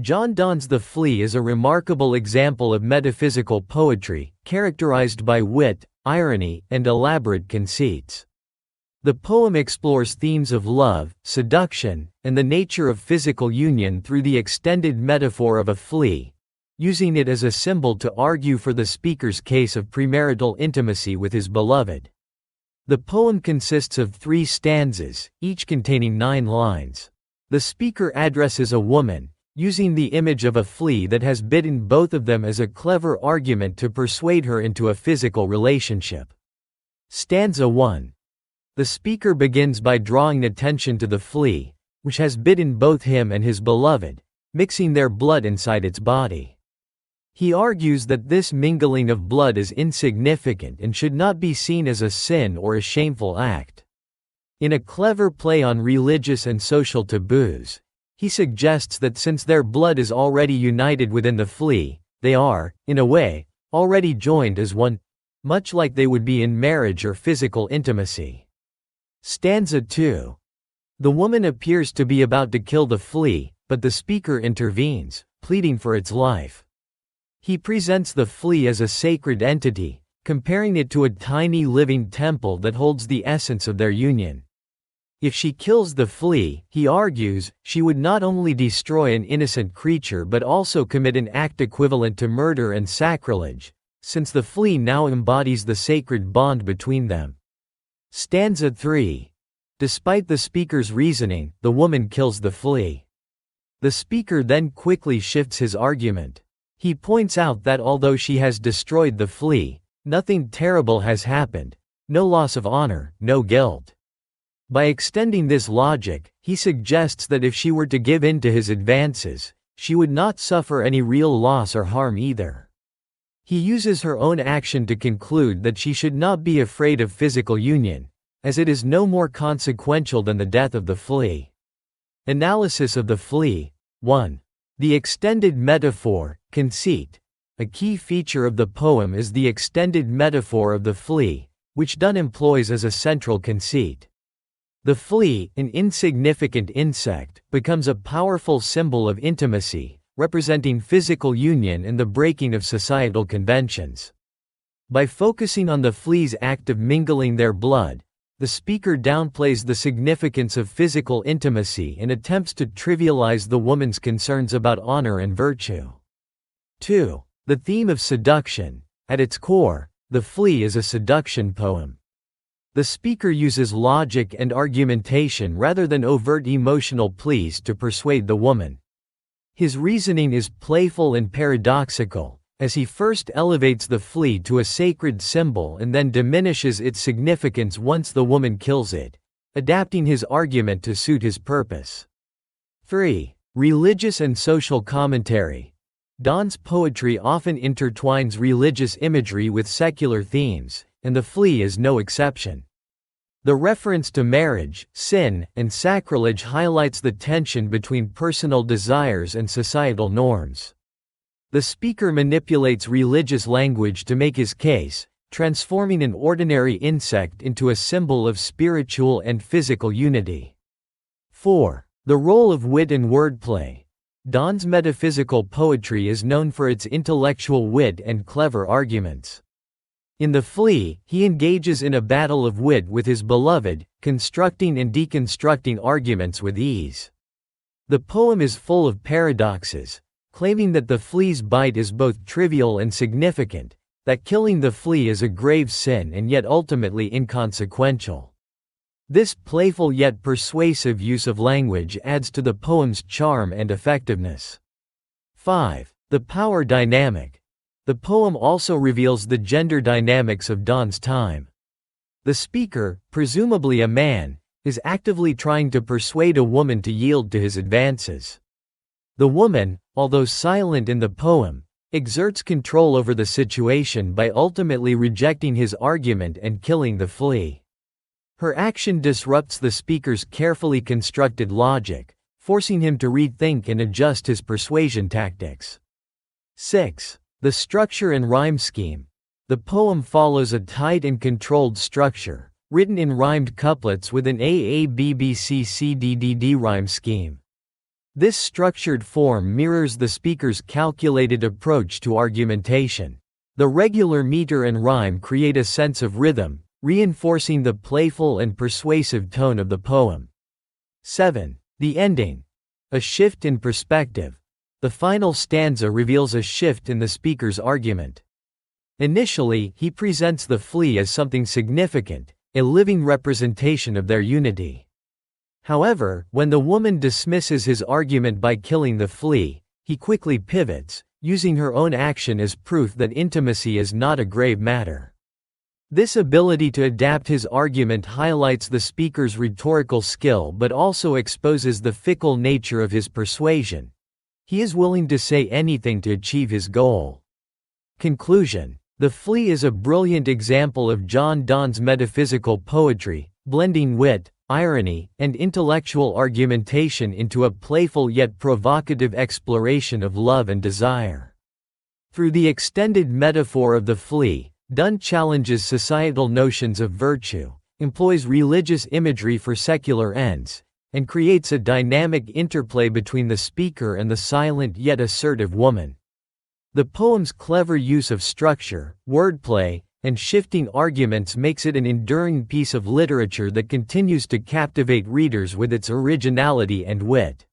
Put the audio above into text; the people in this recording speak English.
John Donne's The Flea is a remarkable example of metaphysical poetry, characterized by wit, irony, and elaborate conceits. The poem explores themes of love, seduction, and the nature of physical union through the extended metaphor of a flea, using it as a symbol to argue for the speaker's case of premarital intimacy with his beloved. The poem consists of 3 stanzas, each containing 9 lines. The speaker addresses a woman, using the image of a flea that has bitten both of them as a clever argument to persuade her into a physical relationship. Stanza 1. The speaker begins by drawing attention to the flea, which has bitten both him and his beloved, mixing their blood inside its body. He argues that this mingling of blood is insignificant and should not be seen as a sin or a shameful act. In a clever play on religious and social taboos, he suggests that since their blood is already united within the flea, they are, in a way, already joined as one, much like they would be in marriage or physical intimacy. Stanza 2. The woman appears to be about to kill the flea, but the speaker intervenes, pleading for its life. He presents the flea as a sacred entity, comparing it to a tiny living temple that holds the essence of their union. If she kills the flea, he argues, she would not only destroy an innocent creature but also commit an act equivalent to murder and sacrilege, since the flea now embodies the sacred bond between them. Stanza 3. Despite the speaker's reasoning, the woman kills the flea. The speaker then quickly shifts his argument. He points out that although she has destroyed the flea, nothing terrible has happened, no loss of honor, no guilt. By extending this logic, he suggests that if she were to give in to his advances, she would not suffer any real loss or harm either. He uses her own action to conclude that she should not be afraid of physical union, as it is no more consequential than the death of the flea. Analysis of the flea. 1. The extended metaphor, conceit. A key feature of the poem is the extended metaphor of the flea, which Donne employs as a central conceit. The flea, an insignificant insect, becomes a powerful symbol of intimacy, representing physical union and the breaking of societal conventions. By focusing on the flea's act of mingling their blood, the speaker downplays the significance of physical intimacy and attempts to trivialize the woman's concerns about honor and virtue. 2. The theme of seduction. At its core, The Flea is a seduction poem. The speaker uses logic and argumentation rather than overt emotional pleas to persuade the woman. His reasoning is playful and paradoxical, as he first elevates the flea to a sacred symbol and then diminishes its significance once the woman kills it, adapting his argument to suit his purpose. 3. Religious and social commentary. Donne's poetry often intertwines religious imagery with secular themes, and The Flea is no exception. The reference to marriage, sin, and sacrilege highlights the tension between personal desires and societal norms. The speaker manipulates religious language to make his case, transforming an ordinary insect into a symbol of spiritual and physical unity. 4. The role of wit and wordplay. Donne's metaphysical poetry is known for its intellectual wit and clever arguments. In The Flea, he engages in a battle of wit with his beloved, constructing and deconstructing arguments with ease. The poem is full of paradoxes, claiming that the flea's bite is both trivial and significant, that killing the flea is a grave sin and yet ultimately inconsequential. This playful yet persuasive use of language adds to the poem's charm and effectiveness. 5. The power dynamic. The poem also reveals the gender dynamics of Donne's time. The speaker, presumably a man, is actively trying to persuade a woman to yield to his advances. The woman, although silent in the poem, exerts control over the situation by ultimately rejecting his argument and killing the flea. Her action disrupts the speaker's carefully constructed logic, forcing him to rethink and adjust his persuasion tactics. 6. The structure and rhyme scheme. The poem follows a tight and controlled structure, written in rhymed couplets with an AABBCCDDD rhyme scheme. This structured form mirrors the speaker's calculated approach to argumentation. The regular meter and rhyme create a sense of rhythm, reinforcing the playful and persuasive tone of the poem. 7. The ending. A shift in perspective. The final stanza reveals a shift in the speaker's argument. Initially, he presents the flea as something significant, a living representation of their unity. However, when the woman dismisses his argument by killing the flea, he quickly pivots, using her own action as proof that intimacy is not a grave matter. This ability to adapt his argument highlights the speaker's rhetorical skill but also exposes the fickle nature of his persuasion. He is willing to say anything to achieve his goal. Conclusion. The Flea is a brilliant example of John Donne's metaphysical poetry, blending wit, irony, and intellectual argumentation into a playful yet provocative exploration of love and desire. Through the extended metaphor of the flea, Donne challenges societal notions of virtue, employs religious imagery for secular ends, and creates a dynamic interplay between the speaker and the silent yet assertive woman. The poem's clever use of structure, wordplay, and shifting arguments makes it an enduring piece of literature that continues to captivate readers with its originality and wit.